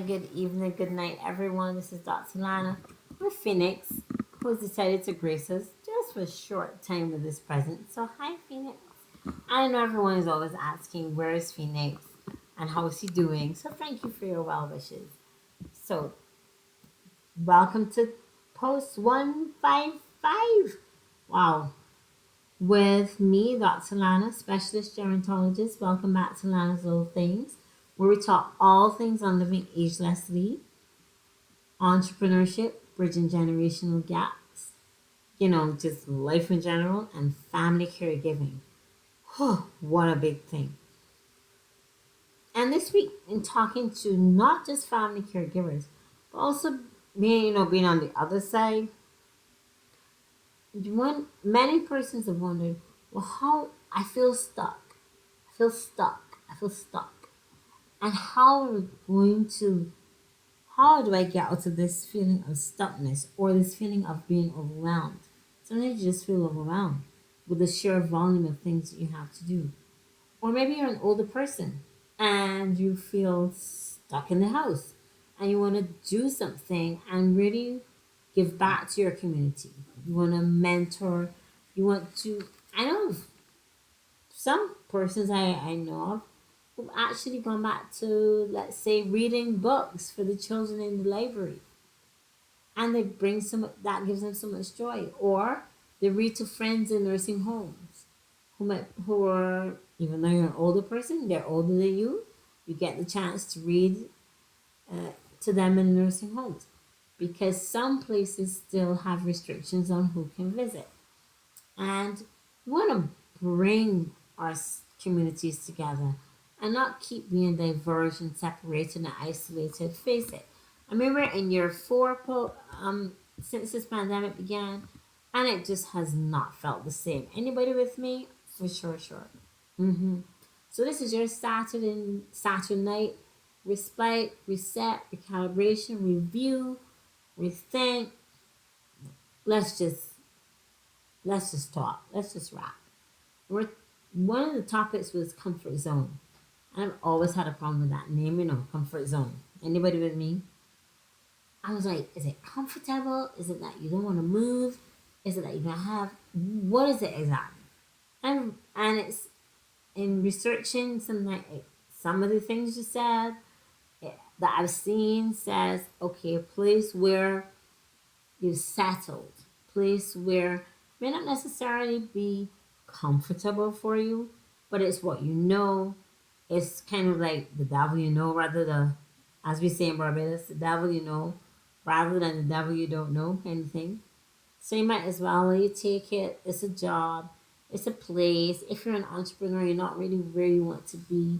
good evening, good night, everyone. This is Dr. Lana with Phoenix, who has decided to grace us just for a short time with this present. So, hi, Phoenix. I know everyone is always asking, where is Phoenix and how is he doing? So, thank you for your well wishes. So, welcome to post 155. Wow. With me, Dr. Lana, specialist gerontologist. Welcome back to Lana's Little Things, where we talk all things on living agelessly, entrepreneurship, bridging generational gaps, just life in general, and family caregiving. What a big thing. And this week, in talking to not just family caregivers, but also being on the other side, many persons have wondered, well, how I feel stuck. I feel stuck. I feel stuck. And how do I get out of this feeling of stuckness or this feeling of being overwhelmed? Sometimes you just feel overwhelmed with the sheer volume of things that you have to do. Or maybe you're an older person and you feel stuck in the house and you want to do something and really give back to your community. You want to mentor. You want to, I know some persons I know of who've actually gone back to, let's say, reading books for the children in the library. And they bring that gives them so much joy. Or they read to friends in nursing homes who are, even though you're an older person, they're older than you, you get the chance to read to them in nursing homes. Because some places still have restrictions on who can visit. And we want to bring our communities together and not keep being diverged and separated and isolated. Face it. I remember in year four since this pandemic began, and it just has not felt the same. Anybody with me? For sure, sure. Mm-hmm. So this is your Satur-night respite, reset, recalibration, review, rethink. Let's just let's just talk. Let's just wrap. We're, One of the topics was comfort zone. I've always had a problem with that name, comfort zone. Anybody with me? I was like, is it comfortable? Is it that you don't want to move? Is it that you don't have? What is it exactly? And it's in researching some of the things you said that I've seen says, okay, a place where you've settled, place where may not necessarily be comfortable for you, but it's what you know. It's kind of like the devil you know, as we say in Barbados, the devil you know, rather than the devil you don't know, kind of thing. So you might as well you take it. It's a job, it's a place. If you're an entrepreneur, you're not really where you want to be,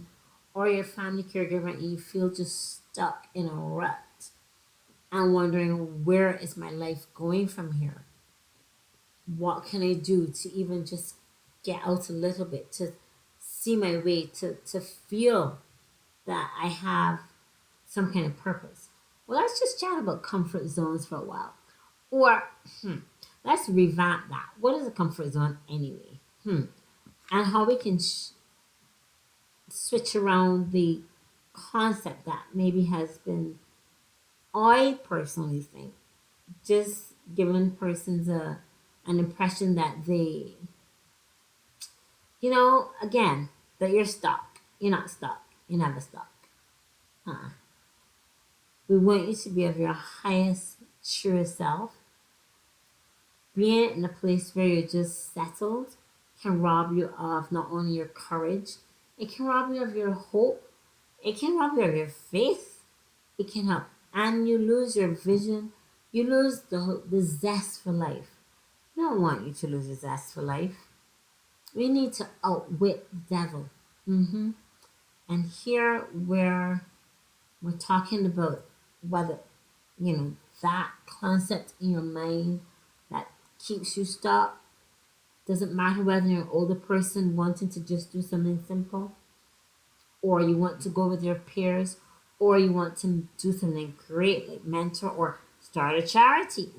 or you're a family caregiver and you feel just stuck in a rut and wondering, where is my life going from here? What can I do to even just get out a little bit, to see my way, to feel that I have some kind of purpose? Well, let's just chat about comfort zones for a while. Or let's revamp that. What is a comfort zone anyway? And how we can switch around the concept that maybe has been, I personally think, just giving persons an impression that again, that you're stuck. You're not stuck. You're never stuck. Uh-uh. We want you to be of your highest, truest self. Being in a place where you're just settled can rob you of not only your courage, it can rob you of your hope, it can rob you of your faith, it can help. And you lose your vision, you lose the zest for life. We don't want you to lose your zest for life. We need to outwit the devil. And here where we're talking about whether, that concept in your mind that keeps you stuck. Doesn't matter whether you're an older person wanting to just do something simple, or you want to go with your peers, or you want to do something great like mentor or start a charity.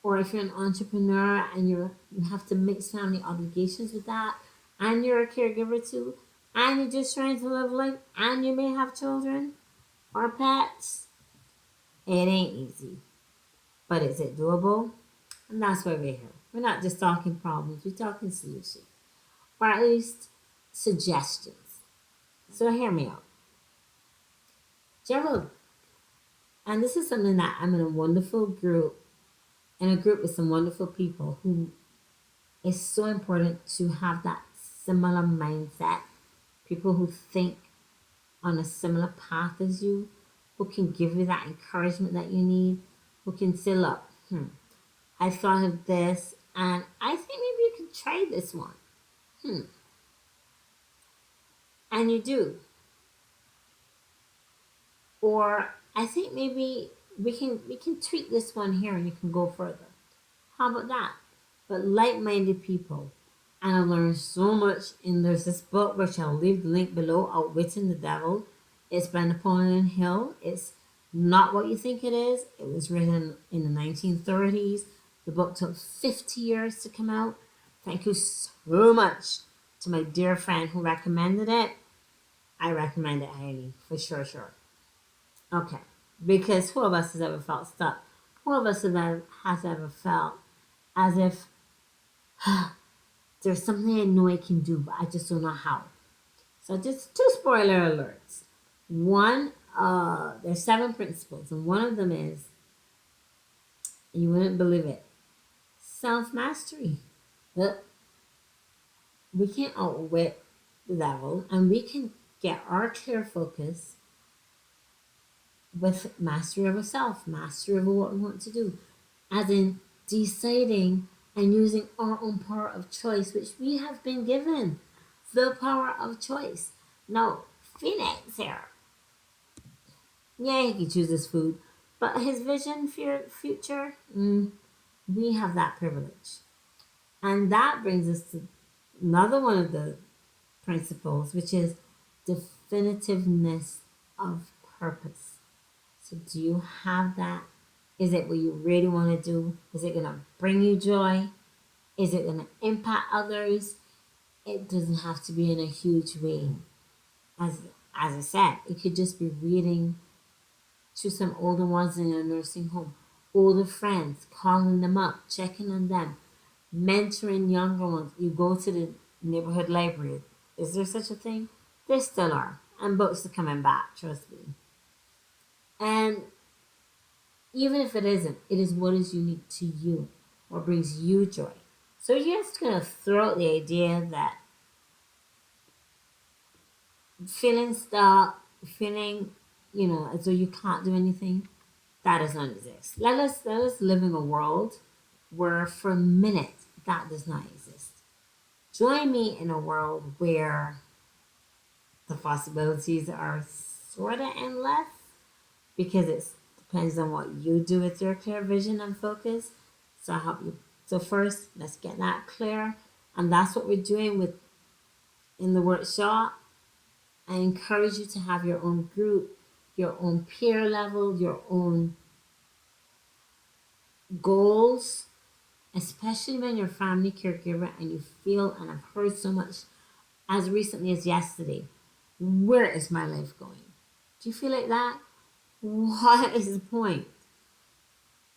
Or if you're an entrepreneur and you have to mix family obligations with that, and you're a caregiver too, and you're just trying to live life, and you may have children, or pets. It ain't easy, but is it doable? And that's why we're here. We're not just talking problems, we're talking solutions, or at least suggestions. So hear me out. Gerald, and this is something that I'm in a wonderful group, in a group with some wonderful people who it's so important to have that similar mindset. People who think on a similar path as you, who can give you that encouragement that you need, who can say, look, I thought of this and I think maybe you can try this one. Hmm. And you do. Or I think maybe we can tweak this one here and you can go further. How about that? But like-minded people. And I learned so much. And there's this book which I'll leave the link below, Outwitting the Devil. It's by Napoleon Hill. It's not what you think it is. It was written in the 1930s. The book took 50 years to come out. Thank you so much to my dear friend who recommended it. I recommend it highly, for sure, sure. Okay. Because who of us has ever felt stuck? Who of us has ever felt as if there's something I know I can do, but I just don't know how? So just two spoiler alerts. One, there's seven principles, and one of them is, and you wouldn't believe it, self-mastery. But we can outwit the devil, and we can get our clear focus with mastery of ourself, mastery of what we want to do, as in deciding and using our own power of choice, which we have been given the power of choice. Now, Phoenix here, yeah, he can choose his food, but his vision for future, we have that privilege. And that brings us to another one of the principles, which is definitiveness of purpose. So, do you have that? Is it what you really want to do? Is it going to bring you joy? Is it going to impact others? It doesn't have to be in a huge way. As as I said, it could just be reading to some older ones in a nursing home, older friends, calling them up, checking on them, mentoring younger ones. You go to the neighborhood library. Is there such a thing? There still are, and books are coming back. Trust me. And even if it isn't, it is what is unique to you, what brings you joy. So you're just gonna throw out the idea that feeling stuck, feeling, as though you can't do anything, that does not exist. Let us live in a world where for a minute that does not exist. Join me in a world where the possibilities are sort of endless because it depends on what you do with your clear vision and focus. So I help you. So first, let's get that clear, and that's what we're doing with in the workshop. I encourage you to have your own group, your own peer level, your own goals, especially when you're a family caregiver and you feel, and I've heard so much as recently as yesterday, where is my life going? Do you feel like that? What is the point?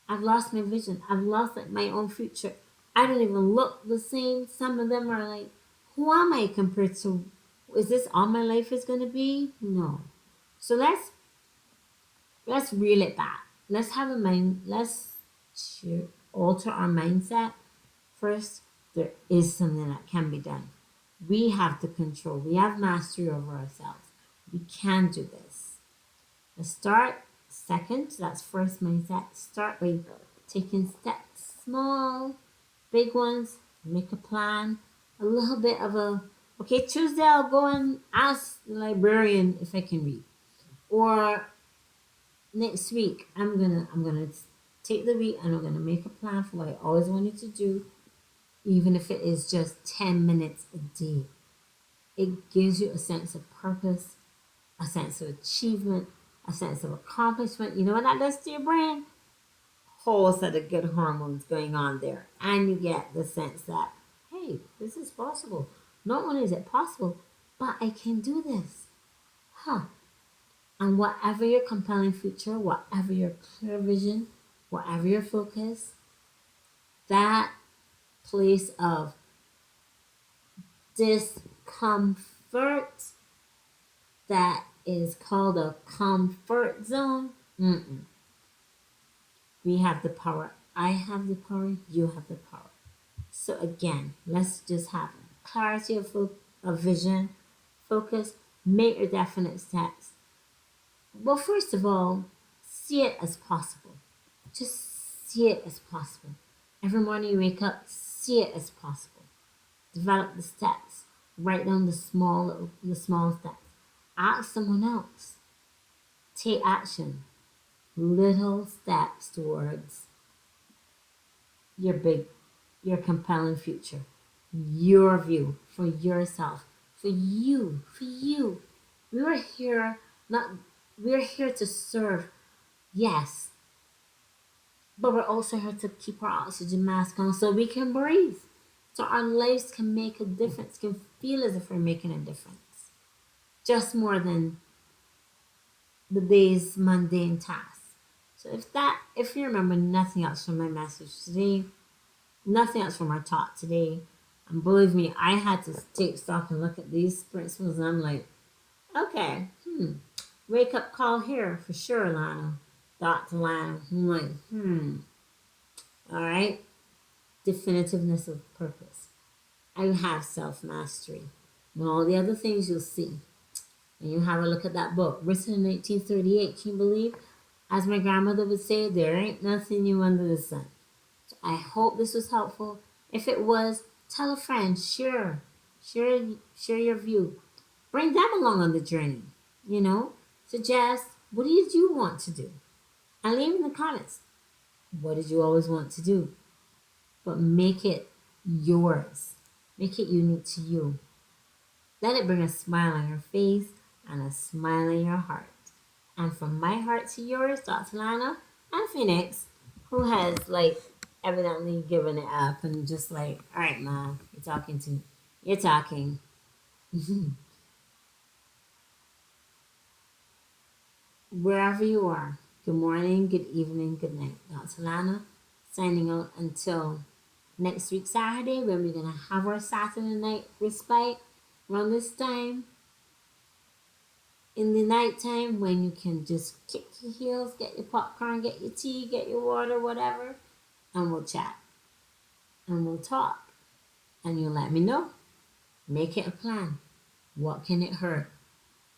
I've lost my vision. I've lost like my own future. I don't even look the same. Some of them are like, who am I compared to? Is this all my life is gonna be? No. So let's reel it back. Let's have a mind. Alter our mindset. First, there is something that can be done. We have the control. We have mastery over ourselves. We can do this. Let's start. Second, that's first mindset. Start by taking steps, small, big ones. Make a plan. A little bit of a okay. Tuesday, I'll go and ask the librarian if I can read. Or next week, I'm gonna take the week and I'm gonna make a plan for what I always wanted to do, even if it is just 10 minutes a day. It gives you a sense of purpose, a sense of achievement, a sense of accomplishment. You know what that does to your brain? Whole set of good hormones going on there. And you get the sense that, hey, this is possible. Not only is it possible, but I can do this. Huh. And whatever your compelling future, whatever your clear vision, whatever your focus, that place of discomfort that is called a comfort zone. Mm-mm. We have the power. I have the power. You have the power. So again, let's just have clarity of vision, focus, make your definite steps. Well, first of all, see it as possible. Just see it as possible. Every morning you wake up, see it as possible. Develop the steps. Write down the small steps. Ask someone else. Take action. Little steps towards your big, your compelling future. Your view for yourself, for you. We are here not we're here to serve, yes, but we're also here to keep our oxygen mask on so we can breathe. So our lives can make a difference, can feel as if we're making a difference. Just more than the day's mundane tasks. So if you remember nothing else from my message today, nothing else from our talk today, and believe me, I had to take stock and look at these principles, and I'm like, okay, wake up call here for sure, Lana. Dr. Lana. I'm like, all right, definitiveness of purpose. I have self mastery. And all the other things you'll see. And you have a look at that book, written in 1838. Can you believe? As my grandmother would say, there ain't nothing new under the sun. So I hope this was helpful. If it was, tell a friend, share your view. Bring them along on the journey. You know, suggest what did you want to do? And leave in the comments. What did you always want to do? But make it yours. Make it unique to you. Let it bring a smile on your face and a smile in your heart. And from my heart to yours, Dr. Lana and Phoenix, who has like evidently given it up and just like, all right, mom, you're talking. Wherever you are, good morning, good evening, good night. Dr. Lana signing out until next week, Saturday, when we're going to have our Saturday night respite around this time. In the nighttime, when you can just kick your heels, get your popcorn, get your tea, get your water, whatever, and we'll chat and we'll talk. And you'll let me know. Make it a plan. What can it hurt?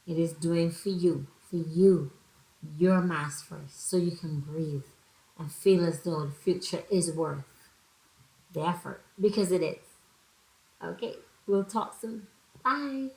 It is doing for you, your mask first, so you can breathe and feel as though the future is worth the effort because it is. Okay, we'll talk soon. Bye.